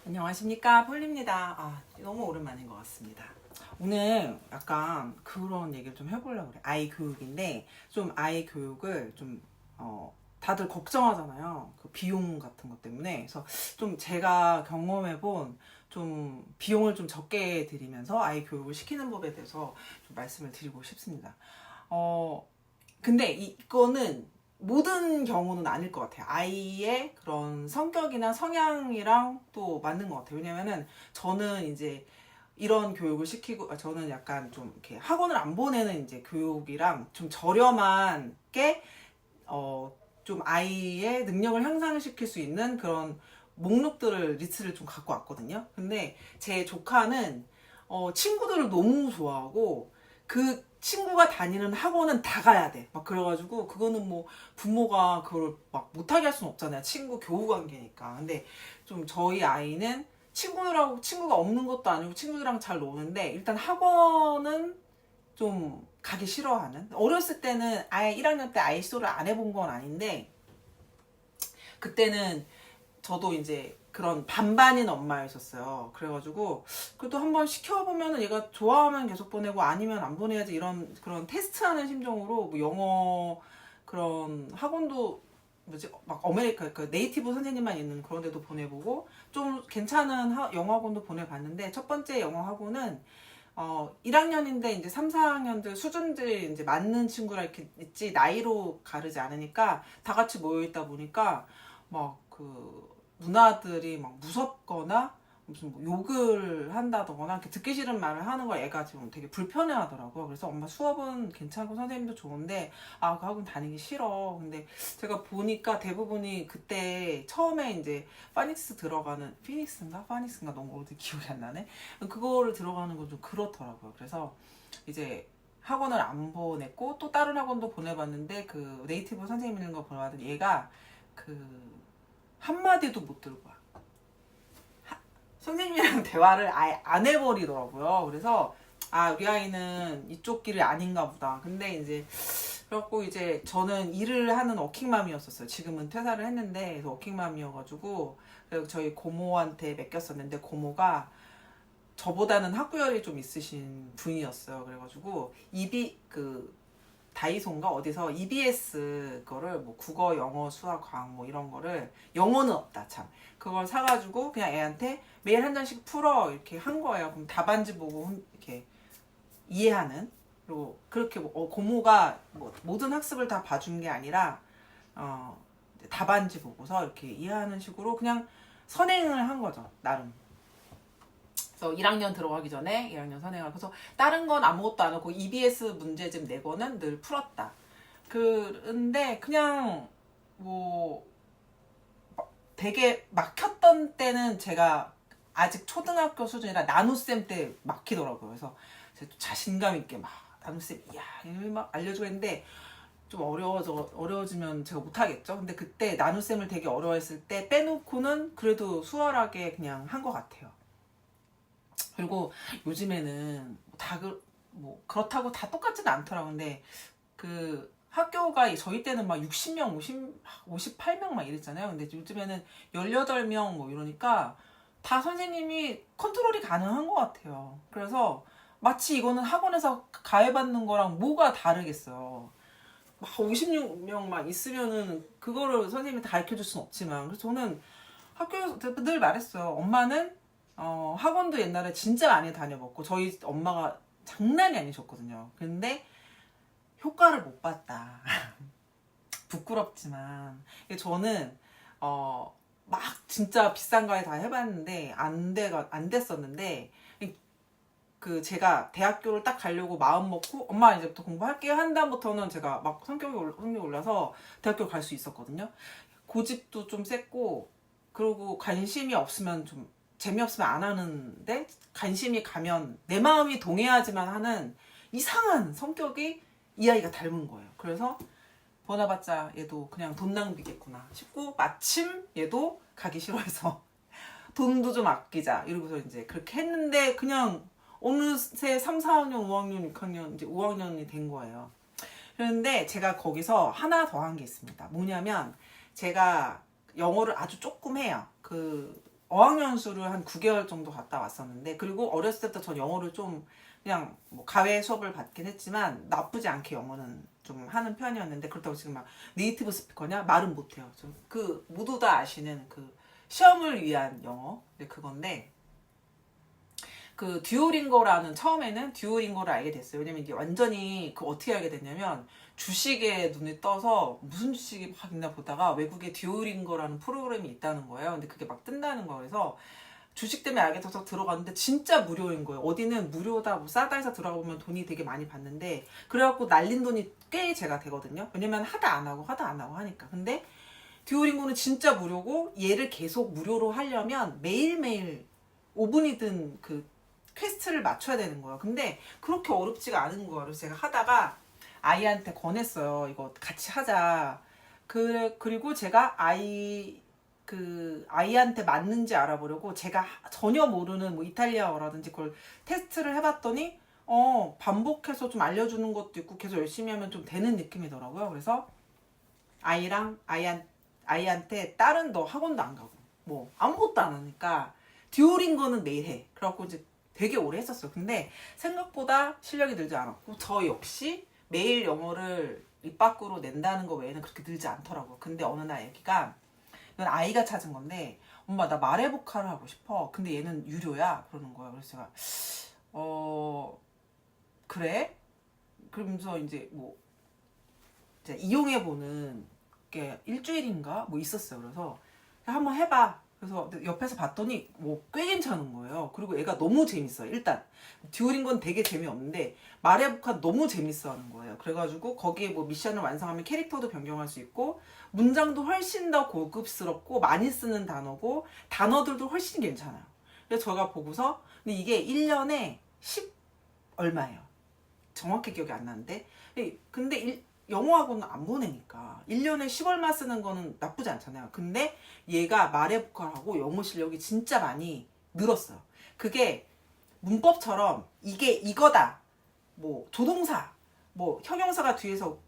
안녕하십니까, 폴리입니다. 너무 오랜만인 것 같습니다. 오늘 약간 그런 얘기를 좀 해보려고 그래. 아이 교육인데, 좀 아이 교육을 좀, 다들 걱정하잖아요. 그 비용 같은 것 때문에. 그래서 좀 제가 경험해본 좀 비용을 좀 적게 들이면서 아이 교육을 시키는 법에 대해서 좀 말씀을 드리고 싶습니다. 어, 근데 이거는 모든 경우는 아닐 것 같아요. 아이의 그런 성격이나 성향이랑 또 맞는 것 같아요. 왜냐면은 저는 이제 이런 교육을 시키고, 저는 약간 좀 이렇게 학원을 안 보내는 이제 교육이랑 좀 저렴한 게, 좀 아이의 능력을 향상시킬 수 있는 그런 목록들을, 리스트를 좀 갖고 왔거든요. 근데 제 조카는, 친구들을 너무 좋아하고, 그 친구가 다니는 학원은 다 가야 돼. 막 그래가지고, 그거는 뭐, 부모가 그걸 막 못하게 할 수는 없잖아요. 친구 교우 관계니까. 근데 좀 저희 아이는 친구들하고 친구가 없는 것도 아니고 친구들이랑 잘 노는데, 일단 학원은 좀 가기 싫어하는. 어렸을 때는 아예 1학년 때 아이소를 안 해본 건 아닌데, 그때는 저도 이제 그런 반반인 엄마였었어요. 그래가지고 그래도 한번 시켜보면은 얘가 좋아하면 계속 보내고 아니면 안 보내야지, 이런 그런 테스트하는 심정으로 뭐 영어 그런 학원도 뭐지 막 어메리카 그 네이티브 선생님만 있는 그런 데도 보내보고 좀 괜찮은 영어 학원도 보내봤는데, 첫 번째 영어 학원은 1학년인데 이제 3, 4학년들 수준들 이제 맞는 친구라 이렇게 있지, 나이로 가르지 않으니까 다 같이 모여 있다 보니까 막 그 누나들이 막 무섭거나 무슨 뭐 욕을 한다거나 이렇게 듣기 싫은 말을 하는 걸 애가 지금 되게 불편해 하더라고요. 그래서 엄마 수업은 괜찮고 선생님도 좋은데 그 학원 다니기 싫어. 근데 제가 보니까 대부분이 그때 처음에 이제 파닉스인가 너무 어디 기억이 안 나네. 그거를 들어가는 건 좀 그렇더라고요. 그래서 이제 학원을 안 보냈고 또 다른 학원도 보내봤는데, 그 네이티브 선생님 있는 거 보내봤더니 얘가 그 한마디도 못 들고 와. 선생님이랑 대화를 아예 안 해버리더라고요. 그래서 우리 아이는 이쪽 길이 아닌가 보다. 근데 이제 그래갖고 이제 저는 일을 하는 워킹맘이었었어요. 지금은 퇴사를 했는데, 그래서 워킹맘이어가지고 그래서 저희 고모한테 맡겼었는데, 고모가 저보다는 학구열이 좀 있으신 분이었어요. 그래가지고 다이소인가 어디서 EBS 거를 뭐 국어, 영어, 수학, 과학 뭐 이런 거를, 영어는 없다 참, 그걸 사가지고 그냥 애한테 매일 한 장씩 풀어 이렇게 한 거예요. 그럼 답안지 보고 이렇게 이해하는. 그리고 그렇게 고모가 뭐 모든 학습을 다 봐준 게 아니라 답안지 보고서 이렇게 이해하는 식으로 그냥 선행을 한 거죠, 나름. 그래서 1학년 들어가기 전에 1학년 선행을, 그래서 다른 건 아무것도 안 하고 EBS 문제집 내고는 늘 풀었다. 그런데 그냥 뭐 되게 막혔던 때는 제가 아직 초등학교 수준이라 나눗셈 때 막히더라고요. 그래서 제가 자신감 있게 막 나눗셈 막 알려주고 했는데, 좀 어려워지면 제가 못하겠죠. 근데 그때 나눗셈을 되게 어려워했을 때 빼놓고는 그래도 수월하게 그냥 한 것 같아요. 그리고 요즘에는 뭐 그렇다고 다 똑같지는 않더라고. 근데 그 학교가 저희 때는 막 60명, 58명 막 이랬잖아요. 근데 요즘에는 18명 뭐 이러니까 다 선생님이 컨트롤이 가능한 것 같아요. 그래서 마치 이거는 학원에서 가해받는 거랑 뭐가 다르겠어요. 막 56명만 있으면은 그거를 선생님이 다 가르쳐 줄 수는 없지만, 그래서 저는 학교에서 늘 말했어요. 엄마는 학원도 옛날에 진짜 많이 다녀봤고 저희 엄마가 장난이 아니셨거든요. 근데 효과를 못 봤다. 부끄럽지만 저는 막 진짜 비싼 과에 다 해봤는데 안 됐었는데, 그 제가 대학교를 딱 가려고 마음 먹고 엄마 이제부터 공부할게요 한 다음부터는 제가 막 성격이 올라서 대학교 갈 수 있었거든요. 고집도 좀 셌고, 그리고 관심이 없으면 좀 재미없으면 안 하는데, 관심이 가면 내 마음이 동해야지만 하는 이상한 성격이 이 아이가 닮은 거예요. 그래서 보나봤자 얘도 그냥 돈 낭비겠구나 싶고, 마침 얘도 가기 싫어해서 돈도 좀 아끼자 이러고서 이제 그렇게 했는데, 그냥 어느새 3, 4학년, 5학년, 6학년, 이제 5학년이 된 거예요. 그런데 제가 거기서 하나 더 한 게 있습니다. 뭐냐면 제가 영어를 아주 조금 해요. 어학연수를 한 9개월 정도 갔다 왔었는데, 그리고 어렸을 때부터 전 영어를 좀 그냥 뭐 가외 수업을 받긴 했지만 나쁘지 않게 영어는 좀 하는 편이었는데, 그렇다고 지금 막 네이티브 스피커냐? 말은 못해요. 좀 그 모두 다 아시는 그 시험을 위한 영어, 그건데, 그 듀오링고라는, 처음에는 듀오링고를 알게 됐어요. 왜냐면 이게 완전히 그 어떻게 알게 됐냐면 주식에 눈이 떠서 무슨 주식이 막 있나 보다가 외국에 듀오링고라는 프로그램이 있다는 거예요. 근데 그게 막 뜬다는 거예요. 그래서 주식 때문에 알게 돼서 들어갔는데 진짜 무료인 거예요. 어디는 무료다, 뭐 싸다 해서 들어가 보면 돈이 되게 많이 받는데, 그래갖고 날린 돈이 꽤 제가 되거든요. 왜냐면 하다 안 하고 하니까. 근데 듀오링고는 진짜 무료고, 얘를 계속 무료로 하려면 매일매일 5분이든 그 퀘스트를 맞춰야 되는 거예요. 근데 그렇게 어렵지가 않은 거예요. 그래서 제가 하다가 아이한테 권했어요. 이거 같이 하자. 그리고 제가 아이한테 맞는지 알아보려고 제가 전혀 모르는 뭐 이탈리아어라든지 그걸 테스트를 해봤더니, 반복해서 좀 알려주는 것도 있고 계속 열심히 하면 좀 되는 느낌이더라고요. 그래서 아이한테 다른 너 학원도 안 가고 뭐 아무것도 안 하니까 듀오링고는 매일 해. 그래갖고 이제 되게 오래 했었어요. 근데 생각보다 실력이 늘지 않았고, 저 역시 매일 영어를 입 밖으로 낸다는 거 외에는 그렇게 늘지 않더라고요. 근데 어느 날 애기가, 이건 아이가 찾은 건데, 엄마 나 말해보카를 하고 싶어. 근데 얘는 유료야. 그러는 거예요. 그래서 제가 그래? 그러면서 이제 뭐 이제 이용해보는 게 일주일인가 뭐 있었어요. 그래서 한번 해봐. 그래서 옆에서 봤더니 뭐 꽤 괜찮은 거예요. 그리고 애가 너무 재밌어요. 일단 듀오링고는 되게 재미없는데 말해보카 너무 재밌어 하는 거예요. 그래가지고 거기에 뭐 미션을 완성하면 캐릭터도 변경할 수 있고, 문장도 훨씬 더 고급스럽고 많이 쓰는 단어고 단어들도 훨씬 괜찮아요. 그래서 제가 보고서, 근데 이게 1년에 10 얼마예요. 정확히 기억이 안 나는데, 근데 영어학원은 안 보내니까 1년에 10얼마 쓰는 거는 나쁘지 않잖아요. 근데 얘가 말해보카하고 영어 실력이 진짜 많이 늘었어요. 그게 문법처럼 이게 이거다, 뭐 조동사, 뭐 형용사 앞에서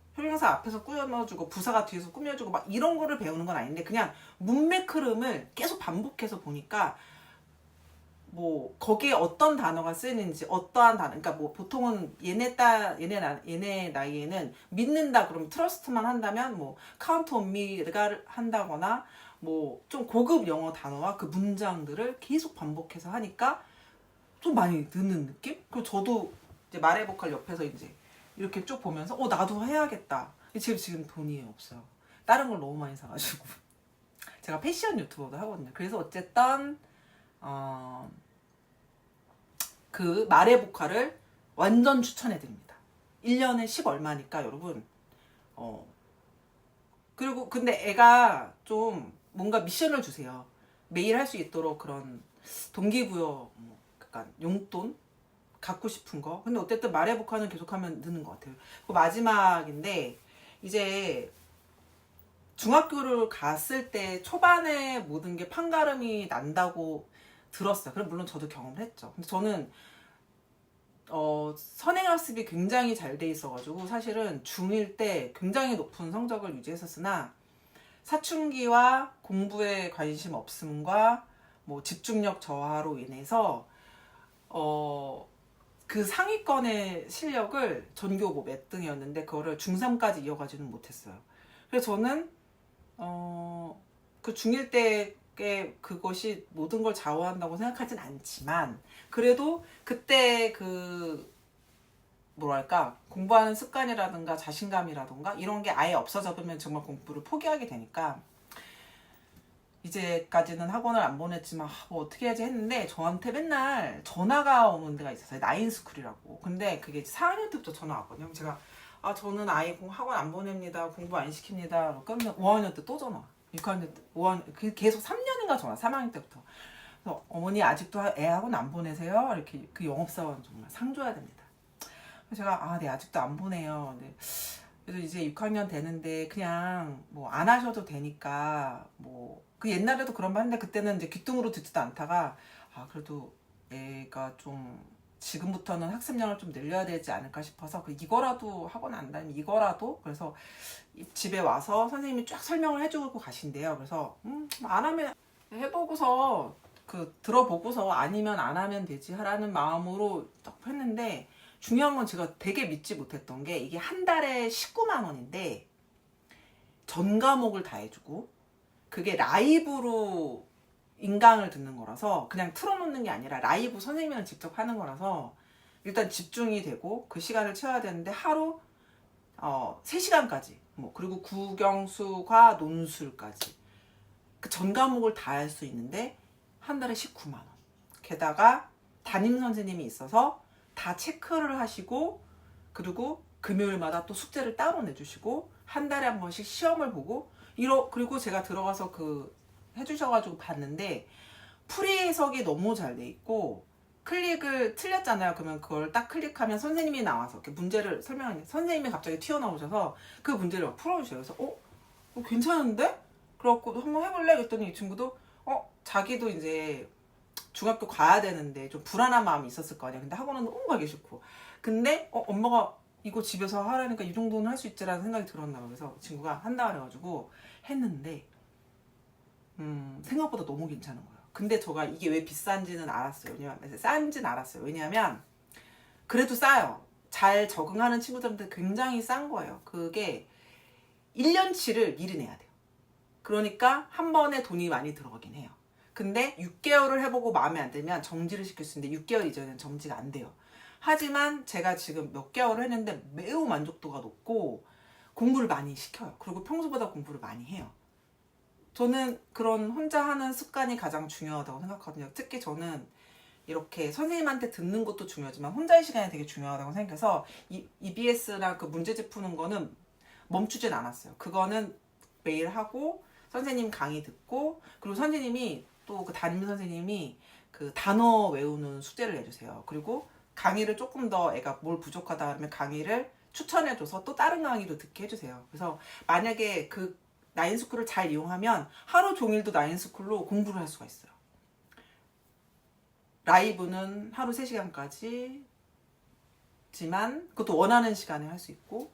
꾸며주고 부사가 뒤에서 꾸며주고 막 이런 거를 배우는 건 아닌데, 그냥 문맥 흐름을 계속 반복해서 보니까 뭐 거기에 어떤 단어가 쓰이는지, 어떠한 단어, 그러니까 뭐 보통은 얘네 나이에는 믿는다 그러면 트러스트만 한다면 뭐 카운트 온 미가 한다거나, 뭐 좀 고급 영어 단어와 그 문장들을 계속 반복해서 하니까 좀 많이 느는 느낌? 그리고 저도 이제 말해보컬 옆에서 이제 이렇게 쭉 보면서 나도 해야겠다. 지금 돈이 없어요. 다른 걸 너무 많이 사가지고. 제가 패션 유튜버도 하거든요. 그래서 어쨌든 그 말해보카를 완전 추천해드립니다. 1년에 10 얼마니까 여러분. 그리고 근데 애가 좀 뭔가 미션을 주세요. 매일 할 수 있도록 그런 동기부여, 뭐 약간 용돈 갖고 싶은 거. 근데 어쨌든 말해보카는 계속하면 느는 것 같아요. 그 마지막인데, 이제 중학교를 갔을 때 초반에 모든 게 판가름이 난다고 들었어요. 그럼 물론 저도 경험을 했죠. 근데 저는 선행학습이 굉장히 잘 돼 있어가지고 사실은 중1 때 굉장히 높은 성적을 유지했었으나, 사춘기와 공부에 관심 없음과 뭐 집중력 저하로 인해서 그 상위권의 실력을 전교 뭐 몇 등이었는데 그거를 중3까지 이어가지는 못했어요. 그래서 저는 그 중1 때의 그것이 모든 걸 좌우한다고 생각하진 않지만, 그래도 그때 그 뭐랄까 공부하는 습관이라든가 자신감이라든가 이런 게 아예 없어져버리면 정말 공부를 포기하게 되니까, 이제까지는 학원을 안 보냈지만 뭐 어떻게 해야지 했는데, 저한테 맨날 전화가 오는 데가 있었어요. 나인스쿨이라고. 근데 그게 4학년 때부터 전화 왔거든요. 제가 저는 아이 학원 안 보냅니다, 공부 안 시킵니다. 그러면 5학년 때 또 전화, 6학년 때, 5학년, 계속 3년인가 전화, 3학년 때부터. 그래서 어머니 아직도 애 학원 안 보내세요? 이렇게. 그 영업사원 정말 상 줘야 됩니다. 그래서 제가 네 아직도 안 보내요. 네. 그래서 이제 6학년 되는데 그냥 뭐 안 하셔도 되니까, 뭐 그 옛날에도 그런 말 했는데 그때는 이제 귀뚱으로 듣지도 않다가, 그래도 애가 좀 지금부터는 학습량을 좀 늘려야 되지 않을까 싶어서 이거라도 학원 안 다니면 이거라도, 그래서 집에 와서 선생님이 쫙 설명을 해주고 가신대요. 그래서 안 하면 해보고서 들어보고서 아니면 안 하면 되지 하라는 마음으로 딱 했는데, 중요한 건 제가 되게 믿지 못했던 게, 이게 한 달에 19만 원인데 전 과목을 다 해주고, 그게 라이브로 인강을 듣는 거라서, 그냥 틀어놓는 게 아니라 라이브 선생님이랑 직접 하는 거라서 일단 집중이 되고 그 시간을 채워야 되는데, 하루 3시간까지 그리고 국영수과 논술까지 그 전 과목을 다 할 수 있는데 한 달에 19만 원. 게다가 담임 선생님이 있어서 다 체크를 하시고, 그리고 금요일마다 또 숙제를 따로 내주시고, 한 달에 한 번씩 시험을 보고, 그리고 제가 들어가서 해주셔가지고 봤는데, 풀이 해석이 너무 잘 돼 있고, 클릭을 틀렸잖아요. 그러면 그걸 딱 클릭하면 선생님이 나와서 이렇게 문제를 설명하는, 선생님이 갑자기 튀어나오셔서 그 문제를 막 풀어주셔요. 그래서 괜찮은데? 그래갖고 한번 해볼래? 그랬더니 이 친구도 자기도 이제 중학교 가야 되는데 좀 불안한 마음이 있었을 거 아니야. 근데 학원은 너무 가기 싫고, 근데 엄마가 이거 집에서 하라니까 이 정도는 할 수 있지라는 생각이 들었나 봐. 그래서 친구가 한다 그래가지고 했는데 생각보다 너무 괜찮은 거예요. 근데 제가 이게 왜 비싼지는 알았어요. 왜냐면 싼지는 알았어요. 왜냐하면 그래도 싸요. 잘 적응하는 친구들한테 굉장히 싼 거예요. 그게 1년치를 미리 내야 돼요. 그러니까 한 번에 돈이 많이 들어가긴 해요. 근데 6개월을 해보고 마음에 안 들면 정지를 시킬 수 있는데 6개월 이전에는 정지가 안 돼요. 하지만 제가 지금 몇 개월을 했는데 매우 만족도가 높고 공부를 많이 시켜요. 그리고 평소보다 공부를 많이 해요. 저는 그런 혼자 하는 습관이 가장 중요하다고 생각하거든요. 특히 저는 이렇게 선생님한테 듣는 것도 중요하지만 혼자의 시간이 되게 중요하다고 생각해서 EBS나 그 문제집 푸는 거는 멈추진 않았어요. 그거는 매일 하고 선생님 강의 듣고, 그리고 선생님이 또 그 담임 선생님이 그 단어 외우는 숙제를 내주세요. 그리고 강의를 조금 더 애가 뭘 부족하다 그러면 강의를 추천해줘서 또 다른 강의도 듣게 해주세요. 그래서 만약에 그 나인스쿨을 잘 이용하면 하루 종일도 나인스쿨로 공부를 할 수가 있어요. 라이브는 하루 3시간까지지만 그것도 원하는 시간에 할 수 있고,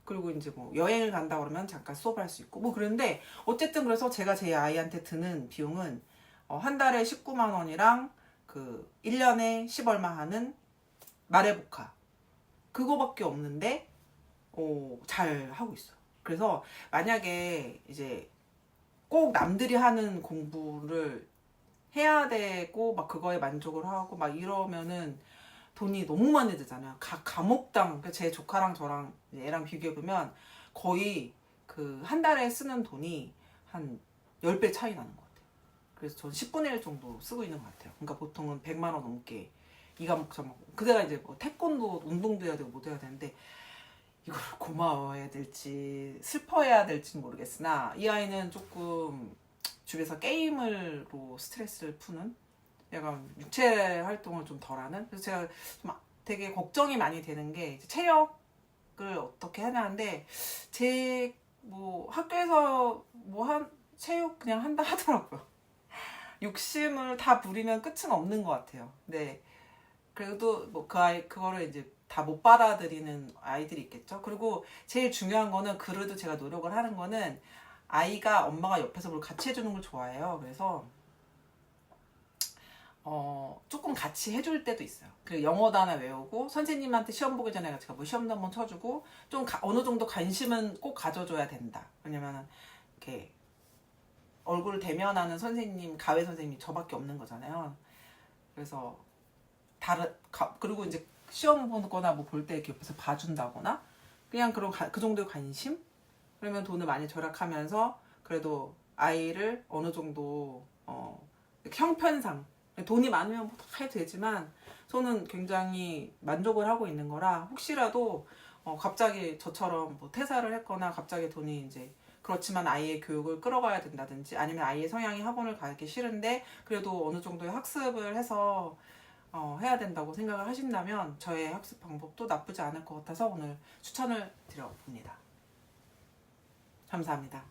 그리고 이제 여행을 간다 그러면 잠깐 수업을 할 수 있고 그런데, 어쨌든 그래서 제가 제 아이한테 드는 비용은 한 달에 19만 원이랑 그 1년에 10얼마 하는 말해복화, 그거밖에 없는데 잘 하고 있어요. 그래서 만약에 이제 꼭 남들이 하는 공부를 해야 되고 막 그거에 만족을 하고 막 이러면은 돈이 너무 많이 들잖아요. 각 과목당, 제 조카랑 저랑 애랑 비교해보면 거의 그 한 달에 쓰는 돈이 한 10배 차이 나는 것 같아요. 그래서 전 10분의 1 정도 쓰고 있는 것 같아요. 그러니까 보통은 100만 원 넘게 이 과목 저 과목. 그대가 이제 태권도 운동도 해야 되고 뭐 해야 되는데, 이걸 고마워해야 될지 슬퍼해야 될지 모르겠으나, 이 아이는 조금 집에서 게임으로 스트레스를 푸는, 약간 육체 활동을 좀 덜하는. 그래서 제가 좀 되게 걱정이 많이 되는 게, 체력을 어떻게 하냐는데, 제 학교에서 체육 그냥 한다 하더라고요. 욕심을 다 부리면 끝은 없는 것 같아요. 네. 그래도 그거를 이제 다 못 받아들이는 아이들이 있겠죠. 그리고 제일 중요한 거는, 그래도 제가 노력을 하는 거는, 아이가 엄마가 옆에서 뭘 같이 해주는 걸 좋아해요. 그래서 조금 같이 해줄 때도 있어요. 그 영어 단어 외우고 선생님한테 시험 보기 전에 제가 시험도 한번 쳐주고, 좀 어느 정도 관심은 꼭 가져줘야 된다. 왜냐면은 이렇게 얼굴 대면하는 선생님, 가외 선생님이 저밖에 없는 거잖아요. 그래서 그리고 이제 시험 보거나 볼 때 이렇게 옆에서 봐준다거나, 그냥 그 정도의 관심? 그러면 돈을 많이 절약하면서 그래도 아이를 어느 정도 형편상, 돈이 많으면 다 해도 되지만 저는 굉장히 만족을 하고 있는 거라, 혹시라도 갑자기 저처럼 퇴사를 했거나 갑자기 돈이 이제, 그렇지만 아이의 교육을 끌어가야 된다든지, 아니면 아이의 성향이 학원을 가기 싫은데 그래도 어느 정도의 학습을 해서 해야 된다고 생각을 하신다면, 저의 학습 방법도 나쁘지 않을 것 같아서 오늘 추천을 드려봅니다. 감사합니다.